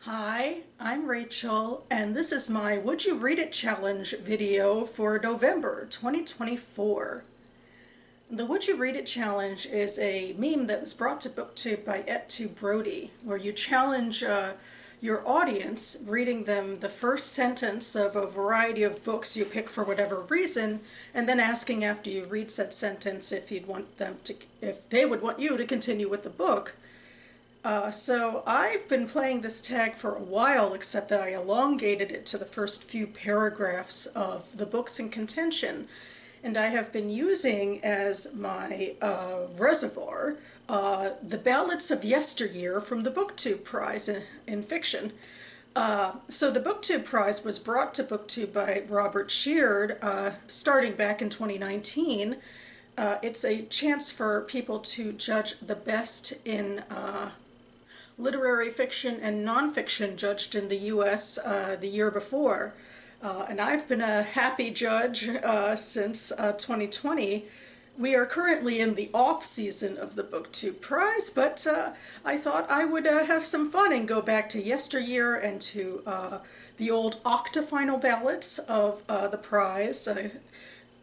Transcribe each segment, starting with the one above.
Hi, I'm Rachel, and this is my Would You Read It Challenge video for November 2024. The Would You Read It Challenge is a meme that was brought to BookTube by @2Brody, where you challenge your audience, reading them the first sentence of a variety of books you pick for whatever reason, and then asking after you read said sentence if they would want you to continue with the book. So I've been playing this tag for a while, except that I elongated it to the first few paragraphs of the books in contention. And I have been using as my reservoir the ballads of yesteryear from the BookTube Prize in fiction. So the BookTube Prize was brought to BookTube by Robert Sheard starting back in 2019. It's a chance for people to judge the best in literary fiction and nonfiction judged in the U.S. The year before. And I've been a happy judge since 2020. We are currently in the off season of the BookTube Prize, but I thought I would have some fun and go back to yesteryear and to the old Octafinal ballots of the prize.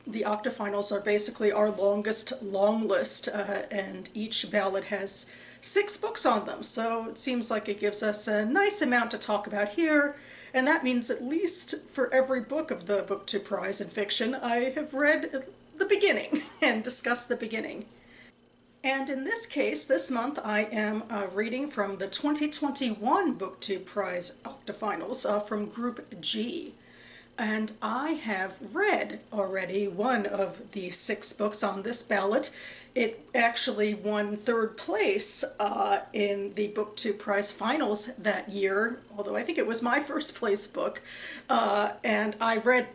The Octafinals are basically our longest long list, and each ballot has 6 books on them, so it seems like it gives us a nice amount to talk about here, and that means at least for every book of the BookTube Prize in fiction, I have read the beginning and discussed the beginning. And in this case, this month, I am reading from the 2021 BookTube Prize Octafinals from Group G. And I have read already one of the 6 books on this ballot. It actually won 3rd place in the BookTube Prize finals that year, although I think it was my first place book. And I read,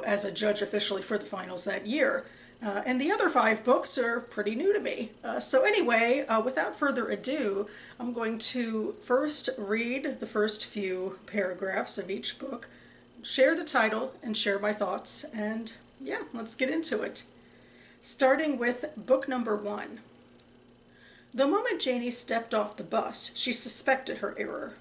as a judge officially for the finals that year. And the other 5 books are pretty new to me. So anyway, without further ado, I'm going to first read the first few paragraphs of each book, share the title, and share my thoughts, and yeah, let's get into it. Starting with book number 1. The moment Janie stepped off the bus, she suspected her error.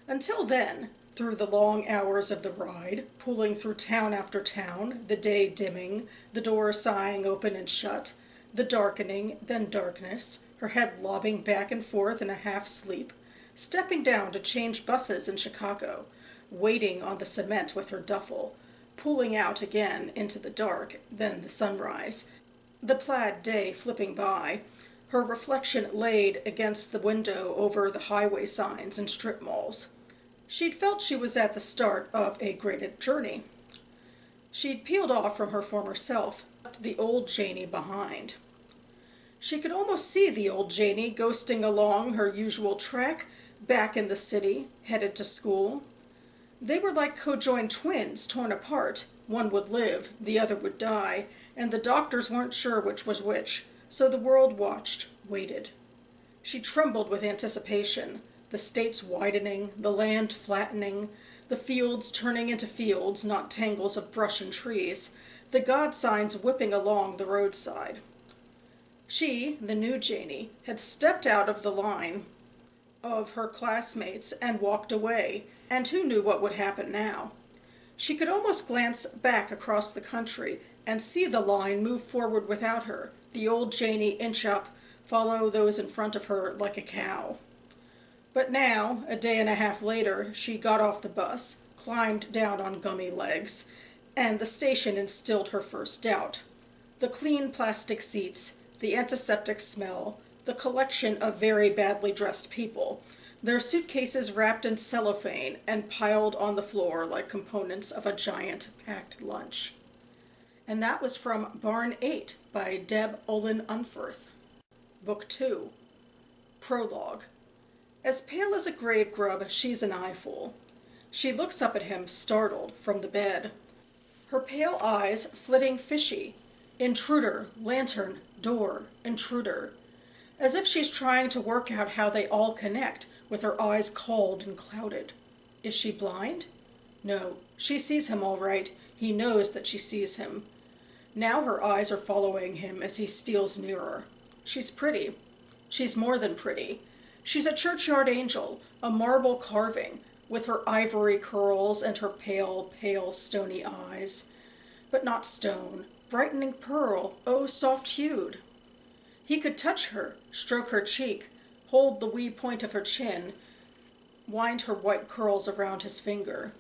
Until then, through the long hours of the ride, pulling through town after town, the day dimming, the door sighing open and shut, the darkening, then darkness, her head lobbing back and forth in a half-sleep, stepping down to change buses in Chicago, waiting on the cement with her duffel, pulling out again into the dark, then the sunrise, the plaid day flipping by, her reflection laid against the window over the highway signs and strip malls. She'd felt she was at the start of a great journey. She'd peeled off from her former self, left the old Janie behind. She could almost see the old Janie ghosting along her usual track, back in the city, headed to school. They were like co-joined twins torn apart. One would live, the other would die, and the doctors weren't sure which was which, so the world watched, waited. She trembled with anticipation, the states widening, the land flattening, the fields turning into fields, not tangles of brush and trees, the God signs whipping along the roadside. She, the new Janie, had stepped out of the line of her classmates and walked away, and who knew what would happen now? She could almost glance back across the country and see the line move forward without her, the old Janie inch up, follow those in front of her like a cow. But now, a day and a half later, she got off the bus, climbed down on gummy legs, and the station instilled her first doubt. The clean plastic seats, the antiseptic smell, the collection of very badly dressed people, their suitcases wrapped in cellophane and piled on the floor like components of a giant packed lunch. And that was from Barn 8 by Deb Olin Unferth. Book 2. Prologue. As pale as a grave grub, she's an eyeful. She looks up at him, startled, from the bed. Her pale eyes flitting fishy. Intruder, lantern, door, intruder. As if she's trying to work out how they all connect, with her eyes cold and clouded. Is she blind? No, she sees him all right. He knows that she sees him. Now her eyes are following him as he steals nearer. She's pretty. She's more than pretty. She's a churchyard angel, a marble carving, with her ivory curls and her pale, pale, stony eyes. But not stone, brightening pearl, oh, soft-hued. He could touch her, stroke her cheek, hold the wee point of her chin, wind her white curls around his finger.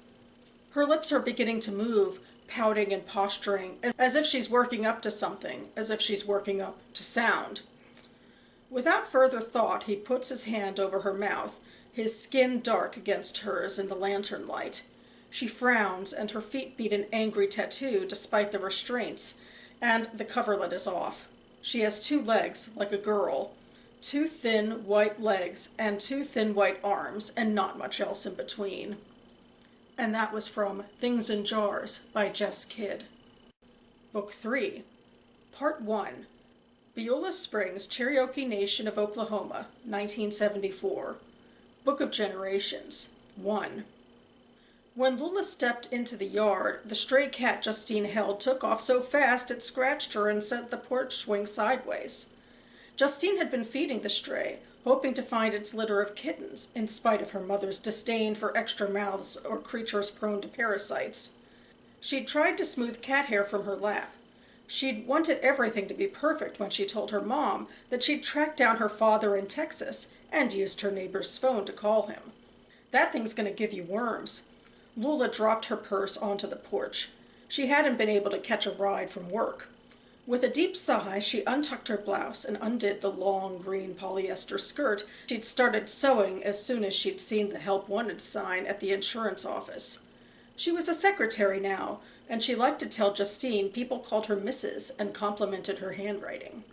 Her lips are beginning to move, pouting and posturing, as if she's working up to something, as if she's working up to sound. Without further thought, he puts his hand over her mouth, his skin dark against hers in the lantern light. She frowns, and her feet beat an angry tattoo despite the restraints, and the coverlet is off. She has 2 legs, like a girl. 2 thin, white legs, and 2 thin, white arms, and not much else in between. And that was from Things in Jars by Jess Kidd. Book 3, Part 1, Beulah Springs, Cherokee Nation of Oklahoma, 1974. Book of Generations, 1. When Lula stepped into the yard, the stray cat Justine held took off so fast it scratched her and sent the porch swing sideways. Justine had been feeding the stray, hoping to find its litter of kittens, in spite of her mother's disdain for extra mouths or creatures prone to parasites. She'd tried to smooth cat hair from her lap. She'd wanted everything to be perfect when she told her mom that she'd tracked down her father in Texas and used her neighbor's phone to call him. That thing's going to give you worms. Lula dropped her purse onto the porch. She hadn't been able to catch a ride from work. With a deep sigh, she untucked her blouse and undid the long green polyester skirt she'd started sewing as soon as she'd seen the Help Wanted sign at the insurance office. She was a secretary now, and she liked to tell Justine people called her Mrs. and complimented her handwriting.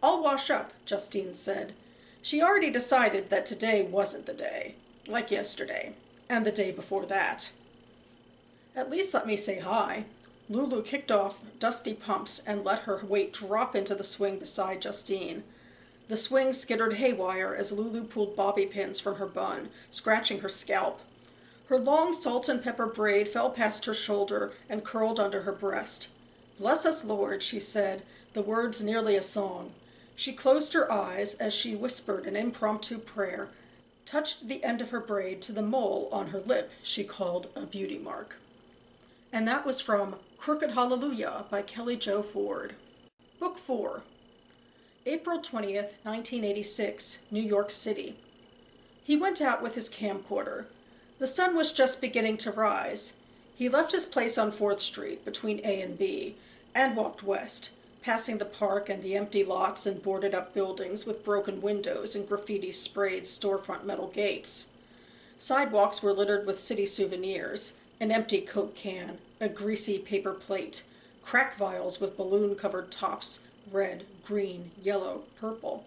"I'll wash up," Justine said. She already decided that today wasn't the day, like yesterday, and the day before that. "At least let me say hi." Lulu kicked off dusty pumps and let her weight drop into the swing beside Justine. The swing skittered haywire as Lulu pulled bobby pins from her bun, scratching her scalp. Her long salt and pepper braid fell past her shoulder and curled under her breast. "Bless us, Lord," she said, the words nearly a song. She closed her eyes as she whispered an impromptu prayer, touched the end of her braid to the mole on her lip she called a beauty mark. And that was from Crooked Hallelujah by Kelly Jo Ford. Book 4, April 20th, 1986, New York City. He went out with his camcorder. The sun was just beginning to rise. He left his place on 4th Street, between A and B, and walked west, passing the park and the empty lots and boarded-up buildings with broken windows and graffiti-sprayed storefront metal gates. Sidewalks were littered with city souvenirs, an empty Coke can, a greasy paper plate, crack vials with balloon-covered tops, red, green, yellow, purple.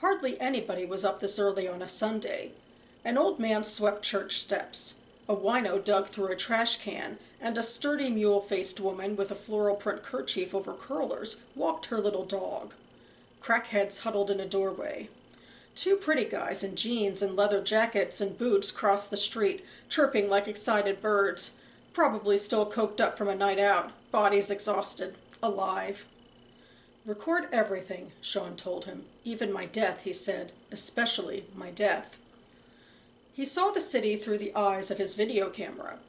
Hardly anybody was up this early on a Sunday. An old man swept church steps. A wino dug through a trash can, and a sturdy mule-faced woman with a floral print kerchief over curlers walked her little dog. Crackheads huddled in a doorway. 2 pretty guys in jeans and leather jackets and boots crossed the street, chirping like excited birds, probably still coked up from a night out, bodies exhausted, alive. "Record everything," Sean told him. "Even my death," he said, "especially my death." He saw the city through the eyes of his video camera.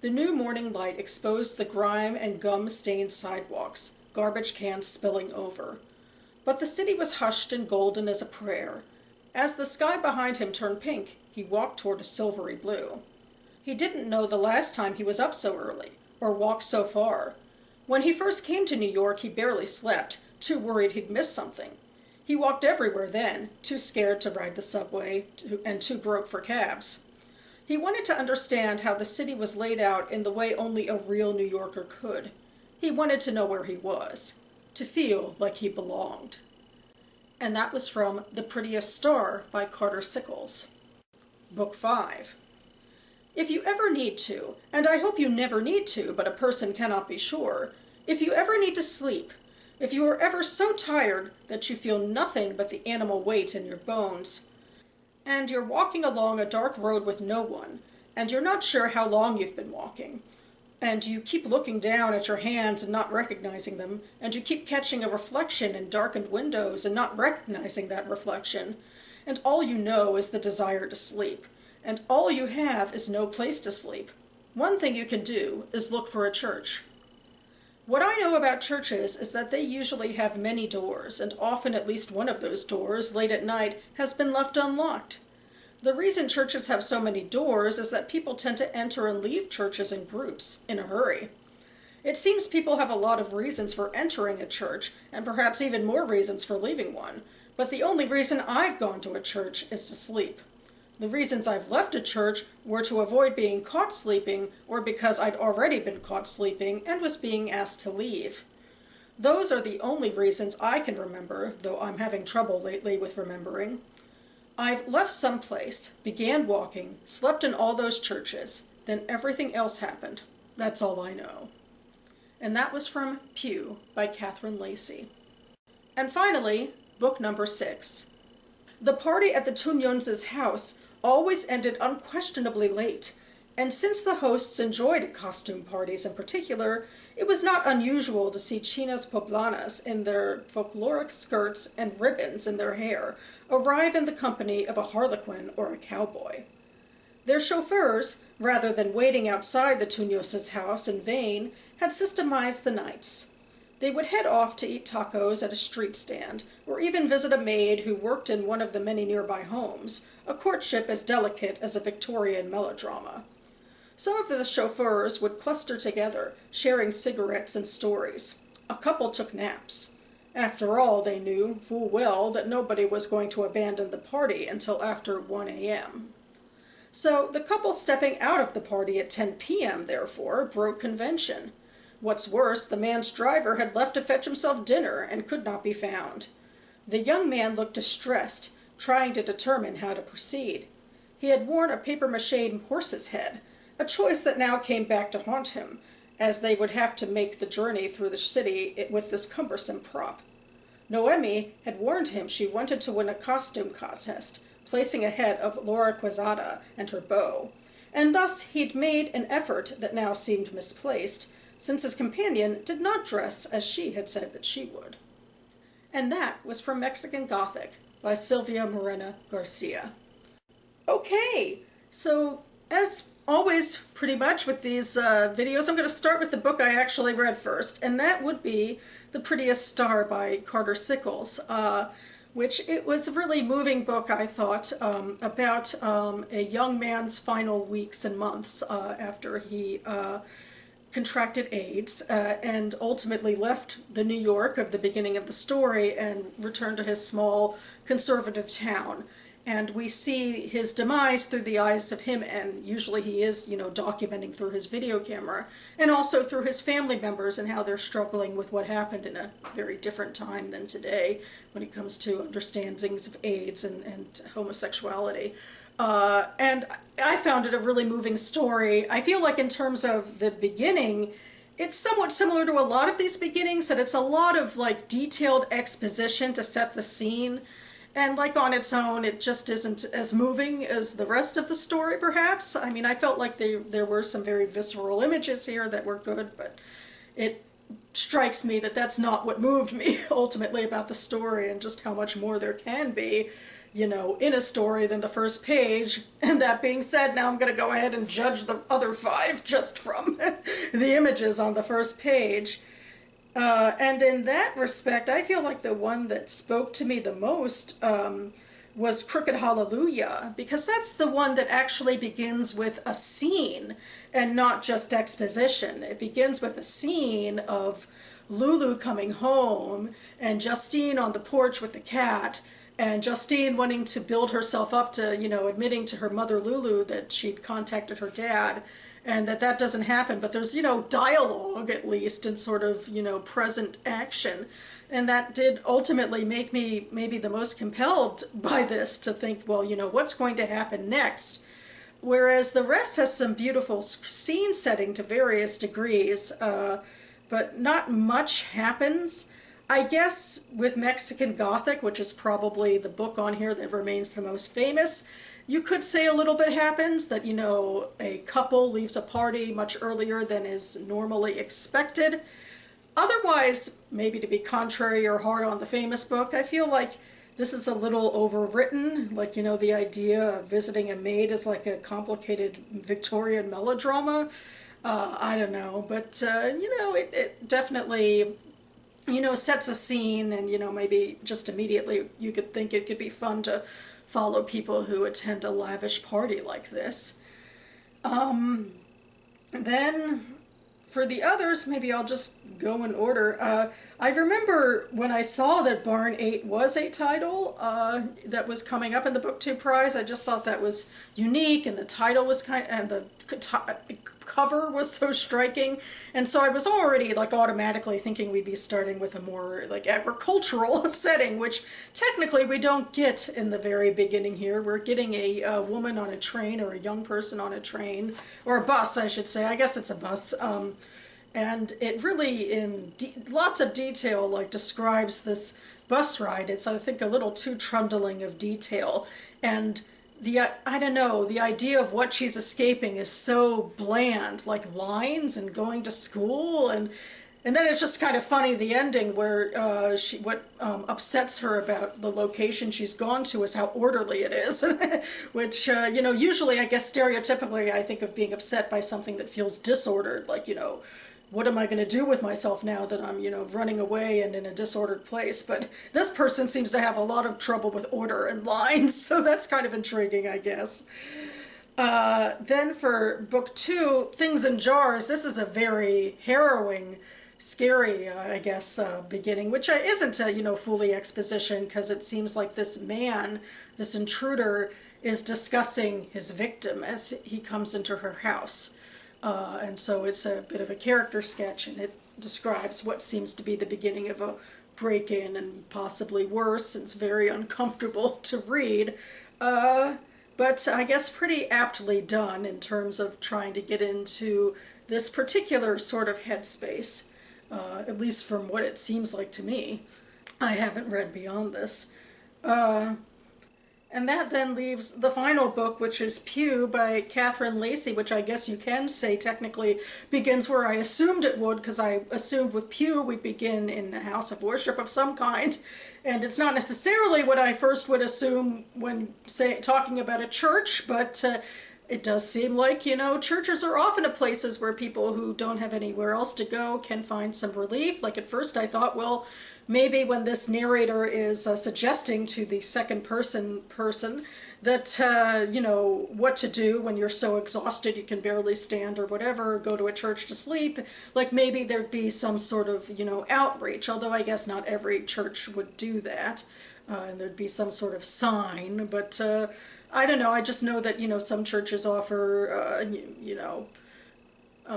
The new morning light exposed the grime and gum-stained sidewalks, garbage cans spilling over. But the city was hushed and golden as a prayer. As the sky behind him turned pink, he walked toward a silvery blue. He didn't know the last time he was up so early, or walked so far. When he first came to New York, he barely slept, too worried he'd miss something. He walked everywhere then, too scared to ride the subway and too broke for cabs. He wanted to understand how the city was laid out in the way only a real New Yorker could. He wanted to know where he was, to feel like he belonged. And that was from The Prettiest Star by Carter Sickles. Book 5. If you ever need to, and I hope you never need to, but a person cannot be sure, if you ever need to sleep, if you are ever so tired that you feel nothing but the animal weight in your bones, and you're walking along a dark road with no one, and you're not sure how long you've been walking, and you keep looking down at your hands and not recognizing them, and you keep catching a reflection in darkened windows and not recognizing that reflection, and all you know is the desire to sleep, and all you have is no place to sleep. One thing you can do is look for a church. What I know about churches is that they usually have many doors, and often at least one of those doors, late at night, has been left unlocked. The reason churches have so many doors is that people tend to enter and leave churches in groups, in a hurry. It seems people have a lot of reasons for entering a church, and perhaps even more reasons for leaving one, but the only reason I've gone to a church is to sleep. The reasons I've left a church were to avoid being caught sleeping, or because I'd already been caught sleeping and was being asked to leave. Those are the only reasons I can remember, though I'm having trouble lately with remembering. I've left someplace, began walking, slept in all those churches, then everything else happened. That's all I know. And that was from Pew by Catherine Lacey. And finally, book number 6. The party at the Tunyons' house always ended unquestionably late, and since the hosts enjoyed costume parties in particular, it was not unusual to see chinas poblanas in their folkloric skirts and ribbons in their hair arrive in the company of a harlequin or a cowboy. Their chauffeurs, rather than waiting outside the Tunyos' house in vain, had systemized the nights. They would head off to eat tacos at a street stand, or even visit a maid who worked in one of the many nearby homes, a courtship as delicate as a Victorian melodrama. Some of the chauffeurs would cluster together, sharing cigarettes and stories. A couple took naps. After all, they knew full well that nobody was going to abandon the party until after 1 a.m. So the couple stepping out of the party at 10 p.m., therefore, broke convention. What's worse, the man's driver had left to fetch himself dinner and could not be found. The young man looked distressed, trying to determine how to proceed. He had worn a papier-mâché horse's head, a choice that now came back to haunt him, as they would have to make the journey through the city with this cumbersome prop. Noemi had warned him she wanted to win a costume contest, placing ahead of Laura Quezada and her beau, and thus he'd made an effort that now seemed misplaced, since his companion did not dress as she had said that she would. And that was from Mexican Gothic by Silvia Morena Garcia. Okay, so as always, pretty much with these videos, I'm going to start with the book I actually read first, and that would be The Prettiest Star by Carter Sickles, which it was a really moving book, I thought, about a young man's final weeks and months after he contracted AIDS and ultimately left the New York of the beginning of the story and returned to his small conservative town. And we see his demise through the eyes of him, and usually he is, documenting through his video camera, and also through his family members and how they're struggling with what happened in a very different time than today when it comes to understandings of AIDS and homosexuality. And I found it a really moving story. I feel like in terms of the beginning, it's somewhat similar to a lot of these beginnings, that it's a lot of detailed exposition to set the scene. And on its own, it just isn't as moving as the rest of the story, perhaps. I mean, I felt like there were some very visceral images here that were good, but it strikes me that that's not what moved me ultimately about the story, and just how much more there can be, in a story than the first page. And that being said, now I'm going to go ahead and judge the other 5 just from the images on the first page. And in that respect, I feel like the one that spoke to me the most was Crooked Hallelujah, because that's the one that actually begins with a scene and not just exposition. It begins with a scene of Lulu coming home and Justine on the porch with the cat, and Justine wanting to build herself up to, admitting to her mother Lulu that she'd contacted her dad, and that doesn't happen, but there's, dialogue at least, and sort of, present action. And that did ultimately make me maybe the most compelled by this to think, well, what's going to happen next? Whereas the rest has some beautiful scene setting to various degrees, but not much happens. I guess with Mexican Gothic, which is probably the book on here that remains the most famous, you could say a little bit happens, that, a couple leaves a party much earlier than is normally expected. Otherwise, maybe to be contrary or hard on the famous book, I feel like this is a little overwritten. Like, you know, the idea of visiting a maid is like a complicated Victorian melodrama. I don't know, but you know, it definitely, you know, sets a scene, and you know, maybe just immediately you could think it could be fun to follow people who attend a lavish party like this. Then for the others, maybe I'll just go in order. I remember when I saw that Barn 8 was a title that was coming up in the BookTube Prize, I just thought that was unique, and the title was and the cover was so striking. And so I was already like automatically thinking we'd be starting with a more like agricultural setting, which technically we don't get in the very beginning here. We're getting a woman on a train, or a young person on a train, or a bus, I should say. I guess it's a bus. And it really, in lots of detail, like describes this bus ride. It's, I think, a little too trundling of detail. And I don't know, the idea of what she's escaping is so bland, like lines and going to school, and then it's just kind of funny, the ending, where what upsets her about the location she's gone to is how orderly it is, which, you know, usually I guess stereotypically I think of being upset by something that feels disordered, like, you know, what am I going to do with myself now that I'm, you know, running away and in a disordered place? But this person seems to have a lot of trouble with order and lines, so that's kind of intriguing, I guess. Then for book 2, Things in Jars, this is a very harrowing, scary, I guess, beginning, which isn't, you know, fully exposition, because it seems like this man, this intruder, is discussing his victim as he comes into her house. And so it's a bit of a character sketch, and it describes what seems to be the beginning of a break-in, and possibly worse. It's very uncomfortable to read, but I guess pretty aptly done in terms of trying to get into this particular sort of headspace, at least from what it seems like to me. I haven't read beyond this. And that then leaves the final book, which is Pew by Catherine Lacey, which I guess you can say technically begins where I assumed it would, because I assumed with Pew we'd begin in a house of worship of some kind. And it's not necessarily what I first would assume when talking about a church, but it does seem like, you know, churches are often places where people who don't have anywhere else to go can find some relief. Like at first I thought, well, maybe when this narrator is suggesting to the second person that, you know, what to do when you're so exhausted you can barely stand or whatever, go to a church to sleep, like maybe there'd be some sort of, you know, outreach, although I guess not every church would do that, and there'd be some sort of sign, but I don't know, I just know that, you know, some churches offer, you know,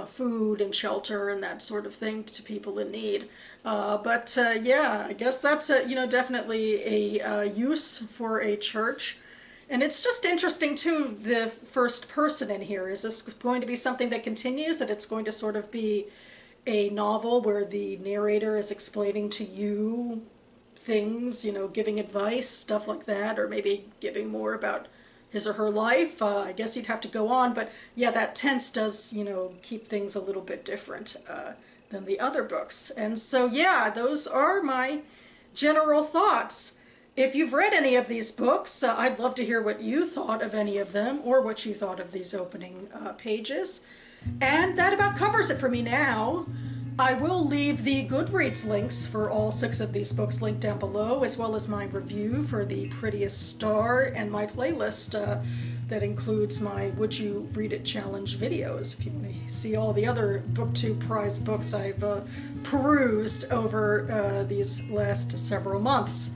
food and shelter and that sort of thing to people in need. But yeah, I guess that's you know, definitely a use for a church. And it's just interesting too, the first person in here. Is this going to be something that continues, that it's going to sort of be a novel where the narrator is explaining to you things, you know, giving advice, stuff like that, or maybe giving more about his or her life? I guess you'd have to go on, but yeah, that tense does, you know, keep things a little bit different than the other books. And so yeah, those are my general thoughts. If you've read any of these books, I'd love to hear what you thought of any of them, or what you thought of these opening pages. And that about covers it for me now. I will leave the Goodreads links for all 6 of these books linked down below, as well as my review for The Prettiest Star, and my playlist that includes my Would You Read It Challenge videos, if you want to see all the other BookTube prize books I've perused over these last several months.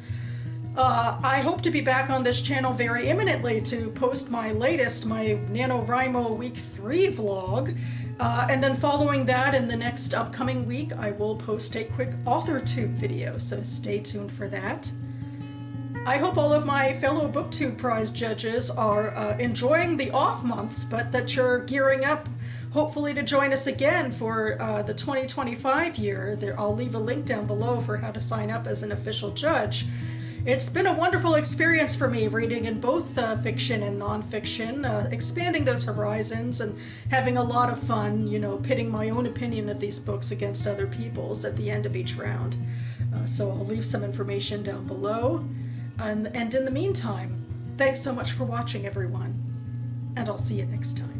I hope to be back on this channel very imminently to post my latest, my NaNoWriMo Week 3 vlog. And then following that, in the next upcoming week, I will post a quick AuthorTube video, so stay tuned for that. I hope all of my fellow BookTube prize judges are enjoying the off months, but that you're gearing up, hopefully, to join us again for the 2025 year. I'll leave a link down below for how to sign up as an official judge. It's been a wonderful experience for me, reading in both fiction and nonfiction, expanding those horizons and having a lot of fun, you know, pitting my own opinion of these books against other people's at the end of each round. So I'll leave some information down below. And in the meantime, thanks so much for watching, everyone, and I'll see you next time.